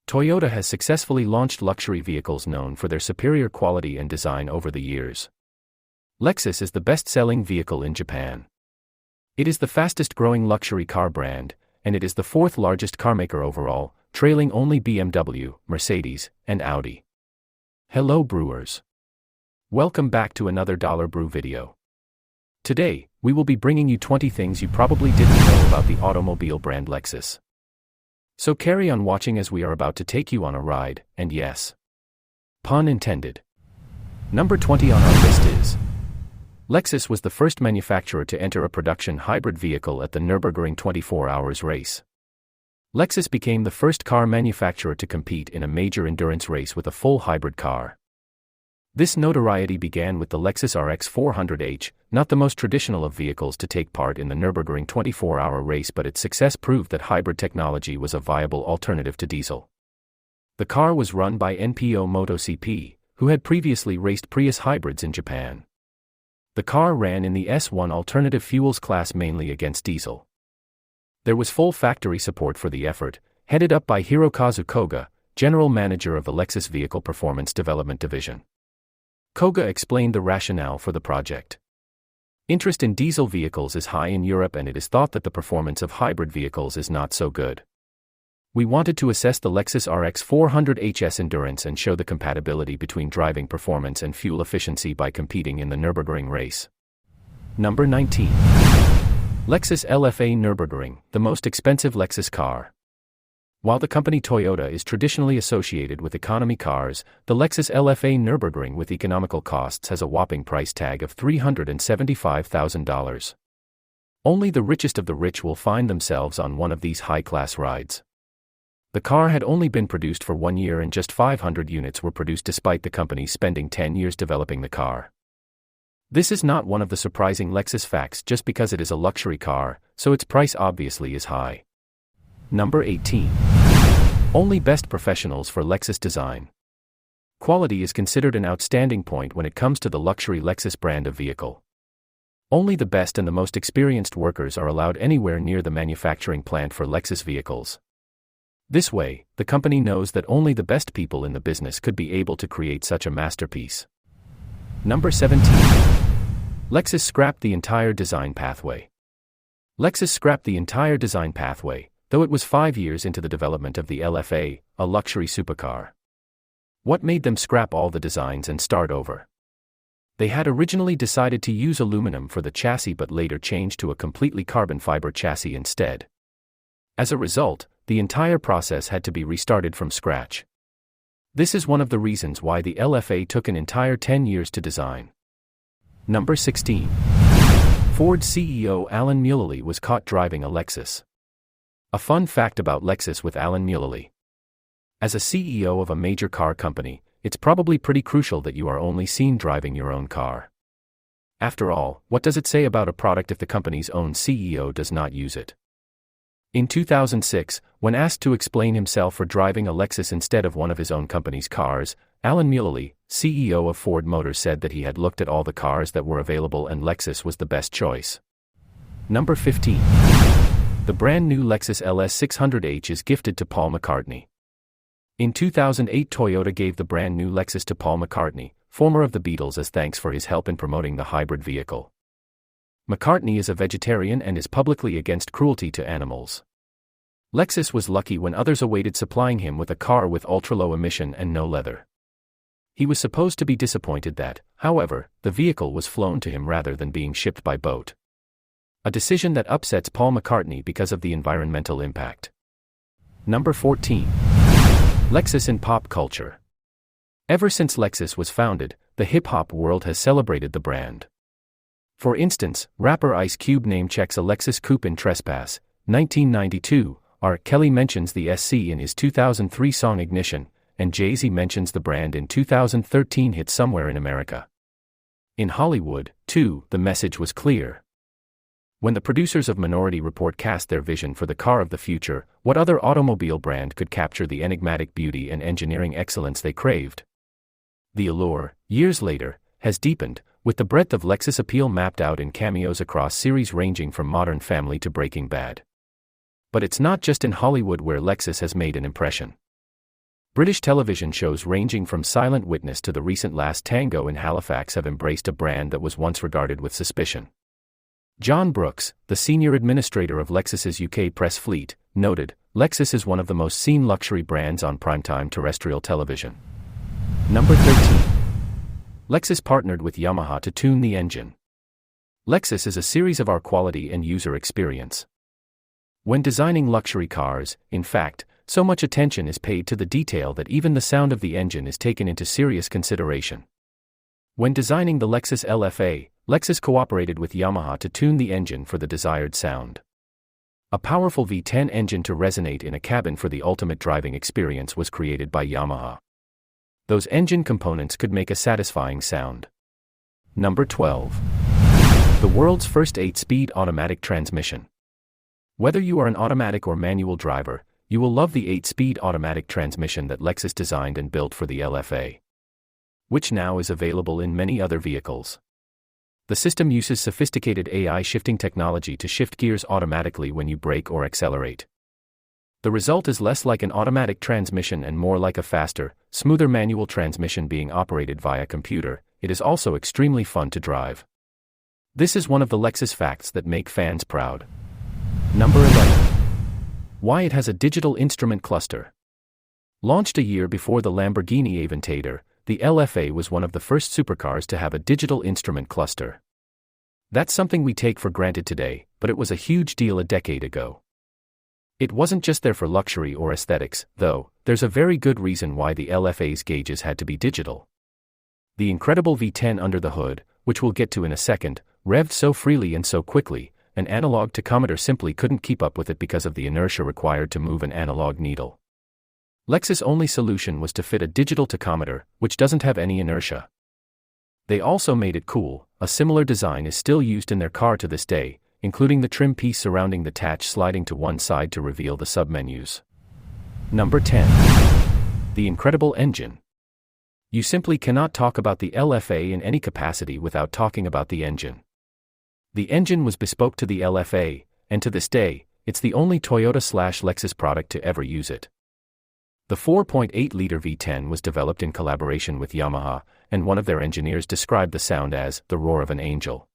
Toyota has successfully launched luxury vehicles known for their superior quality and design over the years. Lexus is the best-selling vehicle in Japan. It is the fastest-growing luxury car brand, and it is the fourth largest carmaker overall, trailing only BMW, Mercedes, and Audi. Hello brewers. Welcome back to another Dollar Brew video. Today, we will be bringing you 20 things you probably didn't know about the automobile brand Lexus. So carry on watching as we are about to take you on a ride, and yes, pun intended. Number 20 on our list is Lexus was the first manufacturer to enter a production hybrid vehicle at the Nurburgring 24 Hours race. Lexus became the first car manufacturer to compete in a major endurance race with a full hybrid car. This notoriety began with the Lexus RX 400h, not the most traditional of vehicles to take part in the Nurburgring 24-hour race, but its success proved that hybrid technology was a viable alternative to diesel. The car was run by NPO MotoCP, who had previously raced Prius hybrids in Japan. The car ran in the S1 alternative fuels class mainly against diesel. There was full factory support for the effort, headed up by Hirokazu Koga, general manager of the Lexus Vehicle Performance Development Division. Koga explained the rationale for the project. Interest in diesel vehicles is high in Europe, and it is thought that the performance of hybrid vehicles is not so good. We wanted to assess the Lexus RX 400h's endurance and show the compatibility between driving performance and fuel efficiency by competing in the Nürburgring race. Number 19. Lexus LFA Nürburgring, the most expensive Lexus car. While the company Toyota is traditionally associated with economy cars, the Lexus LFA Nürburgring with economical costs has a whopping price tag of $375,000. Only the richest of the rich will find themselves on one of these high-class rides. The car had only been produced for 1 year and just 500 units were produced despite the company spending 10 years developing the car. This is not one of the surprising Lexus facts just because it is a luxury car, so its price obviously is high. Number 18. Only best professionals for Lexus design. Quality is considered an outstanding point when it comes to the luxury Lexus brand of vehicle. Only the best and the most experienced workers are allowed anywhere near the manufacturing plant for Lexus vehicles. This way, the company knows that only the best people in the business could be able to create such a masterpiece. Number 17. Lexus scrapped the entire design pathway. Lexus scrapped the entire design pathway, though it was 5 years into the development of the LFA, a luxury supercar. What made them scrap all the designs and start over? They had originally decided to use aluminum for the chassis but later changed to a completely carbon fiber chassis instead. As a result, the entire process had to be restarted from scratch. This is one of the reasons why the LFA took an entire 10 years to design. Number 16. Ford CEO Alan Mullally was caught driving a Lexus. A fun fact about Lexus with Alan Mullally. As a CEO of a major car company, it's probably pretty crucial that you are only seen driving your own car. After all, what does it say about a product if the company's own CEO does not use it? In 2006, when asked to explain himself for driving a Lexus instead of one of his own company's cars, Alan Mullally, CEO of Ford Motors, said that he had looked at all the cars that were available and Lexus was the best choice. Number 15. The brand new Lexus LS 600h is gifted to Paul McCartney. In 2008, Toyota gave the brand new Lexus to Paul McCartney, former of the Beatles, as thanks for his help in promoting the hybrid vehicle. McCartney is a vegetarian and is publicly against cruelty to animals. Lexus was lucky when others awaited supplying him with a car with ultra-low emission and no leather. He was supposed to be disappointed that, however, the vehicle was flown to him rather than being shipped by boat. A decision that upsets Paul McCartney because of the environmental impact. Number 14. Lexus and Pop Culture. Ever since Lexus was founded, the hip-hop world has celebrated the brand. For instance, rapper Ice Cube name-checks a Lexus coupe in Trespass, 1992, R. Kelly mentions the SC in his 2003 song Ignition, and Jay-Z mentions the brand in 2013 hit Somewhere in America. In Hollywood, too, the message was clear. When the producers of Minority Report cast their vision for the car of the future, what other automobile brand could capture the enigmatic beauty and engineering excellence they craved? The allure, years later, has deepened, with the breadth of Lexus appeal mapped out in cameos across series ranging from Modern Family to Breaking Bad. But it's not just in Hollywood where Lexus has made an impression. British television shows ranging from Silent Witness to The Recent Last Tango in Halifax have embraced a brand that was once regarded with suspicion. John Brooks, the senior administrator of Lexus's UK press fleet, noted, "Lexus is one of the most seen luxury brands on primetime terrestrial television." Number 13. Lexus partnered with Yamaha to tune the engine. Lexus is a series of our quality and user experience. When designing luxury cars, in fact, so much attention is paid to the detail that even the sound of the engine is taken into serious consideration. When designing the Lexus LFA, Lexus cooperated with Yamaha to tune the engine for the desired sound. A powerful V10 engine to resonate in a cabin for the ultimate driving experience was created by Yamaha. Those engine components could make a satisfying sound. Number 12. The world's first 8-speed automatic transmission. Whether you are an automatic or manual driver, you will love the 8-speed automatic transmission that Lexus designed and built for the LFA, which now is available in many other vehicles. The system uses sophisticated AI shifting technology to shift gears automatically when you brake or accelerate. The result is less like an automatic transmission and more like a faster, smoother manual transmission being operated via computer. It is also extremely fun to drive. This is one of the Lexus facts that make fans proud. Number 11. Why it has a digital instrument cluster. Launched a year before the Lamborghini Aventador, the LFA was one of the first supercars to have a digital instrument cluster. That's something we take for granted today, but it was a huge deal a decade ago. It wasn't just there for luxury or aesthetics, though. There's a very good reason why the LFA's gauges had to be digital. The incredible V10 under the hood, which we'll get to in a second, revved so freely and so quickly, an analog tachometer simply couldn't keep up with it because of the inertia required to move an analog needle. Lexus' only solution was to fit a digital tachometer, which doesn't have any inertia. They also made it cool. A similar design is still used in their car to this day, including the trim piece surrounding the hatch sliding to one side to reveal the submenus. Number 10. The incredible engine. You simply cannot talk about the LFA in any capacity without talking about the engine. The engine was bespoke to the LFA, and to this day, it's the only Toyota/Lexus product to ever use it. The 4.8-liter V10 was developed in collaboration with Yamaha, and one of their engineers described the sound as the roar of an angel.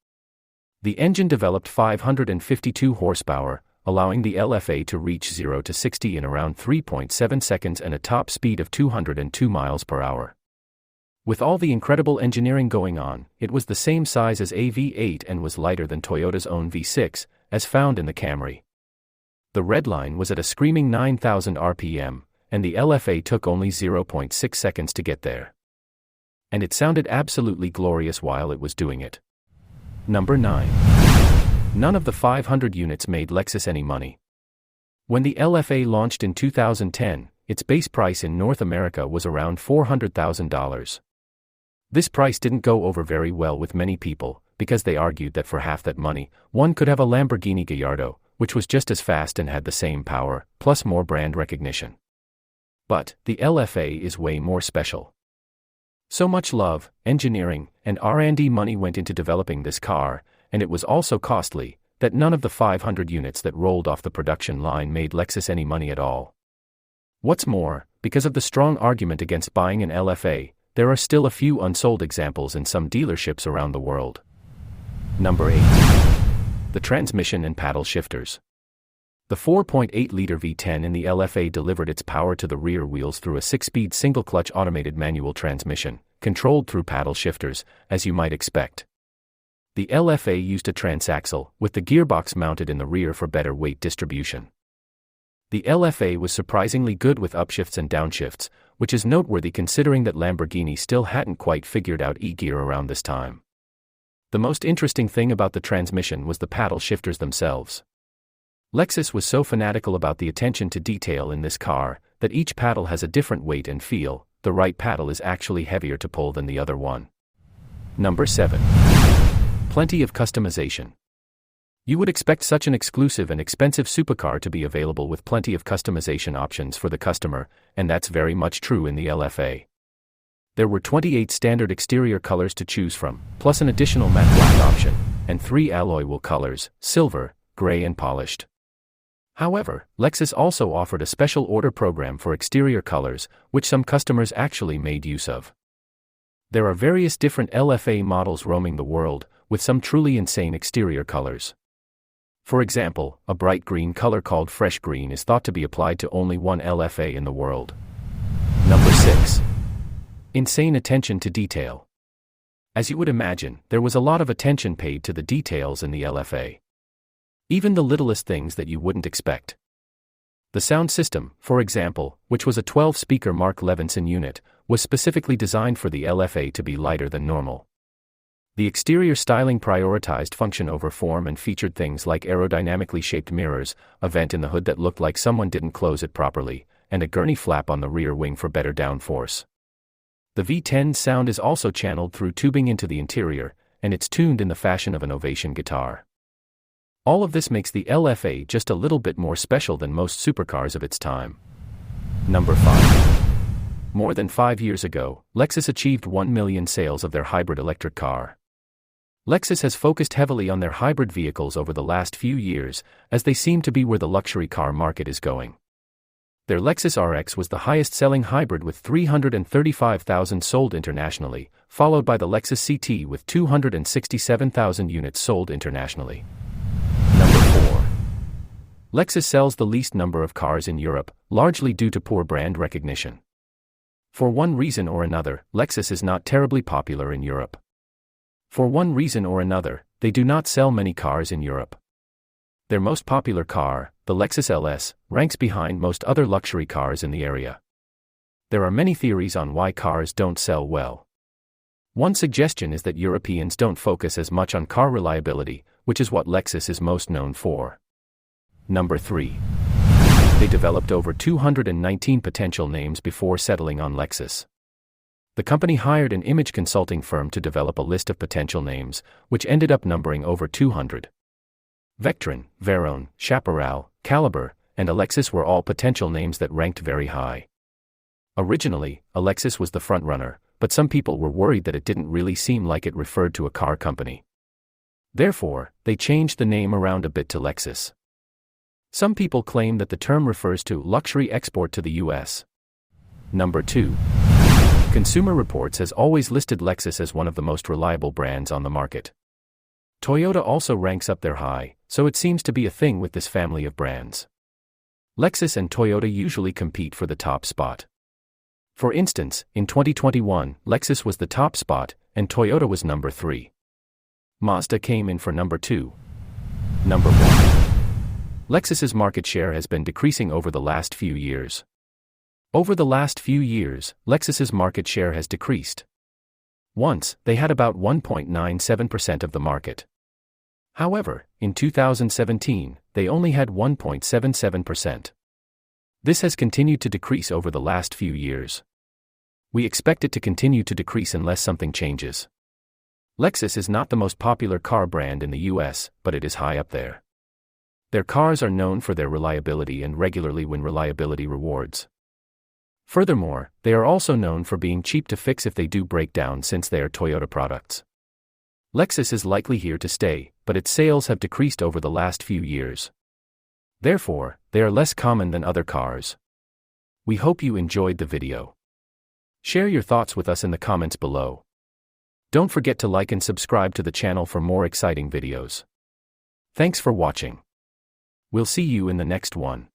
The engine developed 552 horsepower, allowing the LFA to reach 0 to 60 in around 3.7 seconds and a top speed of 202 miles per hour. With all the incredible engineering going on, it was the same size as a V8 and was lighter than Toyota's own V6, as found in the Camry. The redline was at a screaming 9,000 RPM, and the LFA took only 0.6 seconds to get there. And it sounded absolutely glorious while it was doing it. Number 9. None of the 500 units made Lexus any money. When the LFA launched in 2010, its base price in North America was around $400,000. This price didn't go over very well with many people, because they argued that for half that money, one could have a Lamborghini Gallardo, which was just as fast and had the same power, plus more brand recognition. But the LFA is way more special. So much love, engineering, and R&D money went into developing this car, and it was also costly, that none of the 500 units that rolled off the production line made Lexus any money at all. What's more, because of the strong argument against buying an LFA, there are still a few unsold examples in some dealerships around the world. Number 8. The transmission and paddle shifters. The 4.8-liter V10 in the LFA delivered its power to the rear wheels through a 6-speed single-clutch automated manual transmission, controlled through paddle shifters, as you might expect. The LFA used a transaxle, with the gearbox mounted in the rear for better weight distribution. The LFA was surprisingly good with upshifts and downshifts, which is noteworthy considering that Lamborghini still hadn't quite figured out e-gear around this time. The most interesting thing about the transmission was the paddle shifters themselves. Lexus was so fanatical about the attention to detail in this car, that each paddle has a different weight and feel. The right paddle is actually heavier to pull than the other one. Number 7. Plenty of customization. You would expect such an exclusive and expensive supercar to be available with plenty of customization options for the customer, and that's very much true in the LFA. There were 28 standard exterior colors to choose from, plus an additional matte black option, and 3 alloy wheel colors, silver, gray and polished. However, Lexus also offered a special order program for exterior colors, which some customers actually made use of. There are various different LFA models roaming the world, with some truly insane exterior colors. For example, a bright green color called fresh green is thought to be applied to only one LFA in the world. Number 6. Insane attention to detail. As you would imagine, there was a lot of attention paid to the details in the LFA. Even the littlest things that you wouldn't expect. The sound system, for example, which was a 12-speaker Mark Levinson unit, was specifically designed for the LFA to be lighter than normal. The exterior styling prioritized function over form and featured things like aerodynamically shaped mirrors, a vent in the hood that looked like someone didn't close it properly, and a gurney flap on the rear wing for better downforce. The V10's sound is also channeled through tubing into the interior, and it's tuned in the fashion of an Ovation guitar. All of this makes the LFA just a little bit more special than most supercars of its time. Number 5. More than 5 years ago, Lexus achieved 1 million sales of their hybrid electric car. Lexus has focused heavily on their hybrid vehicles over the last few years, as they seem to be where the luxury car market is going. Their Lexus RX was the highest-selling hybrid with 335,000 sold internationally, followed by the Lexus CT with 267,000 units sold internationally. Number 4. Lexus sells the least number of cars in Europe, largely due to poor brand recognition. For one reason or another, Lexus is not terribly popular in Europe. For one reason or another, they do not sell many cars in Europe. Their most popular car, the Lexus LS, ranks behind most other luxury cars in the area. There are many theories on why cars don't sell well. One suggestion is that Europeans don't focus as much on car reliability, which is what Lexus is most known for. Number 3. They developed over 219 potential names before settling on Lexus. The company hired an image consulting firm to develop a list of potential names, which ended up numbering over 200. Vectron, Veyron, Chaparral, Caliber, and Alexis were all potential names that ranked very high. Originally, Alexis was the frontrunner, but some people were worried that it didn't really seem like it referred to a car company. Therefore, they changed the name around a bit to Lexus. Some people claim that the term refers to luxury export to the US. Number 2. Consumer Reports has always listed Lexus as one of the most reliable brands on the market. Toyota also ranks up there high, so it seems to be a thing with this family of brands. Lexus and Toyota usually compete for the top spot. For instance, in 2021, Lexus was the top spot, and Toyota was number 3. Mazda came in for number 2. Number 1. Lexus's market share has been decreasing over the last few years. Over the last few years, Lexus's market share has decreased. Once, they had about 1.97% of the market. However, in 2017, they only had 1.77%. This has continued to decrease over the last few years. We expect it to continue to decrease unless something changes. Lexus is not the most popular car brand in the US, but it is high up there. Their cars are known for their reliability and regularly win reliability rewards. Furthermore, they are also known for being cheap to fix if they do break down since they are Toyota products. Lexus is likely here to stay, but its sales have decreased over the last few years. Therefore, they are less common than other cars. We hope you enjoyed the video. Share your thoughts with us in the comments below. Don't forget to like and subscribe to the channel for more exciting videos. Thanks for watching. We'll see you in the next one.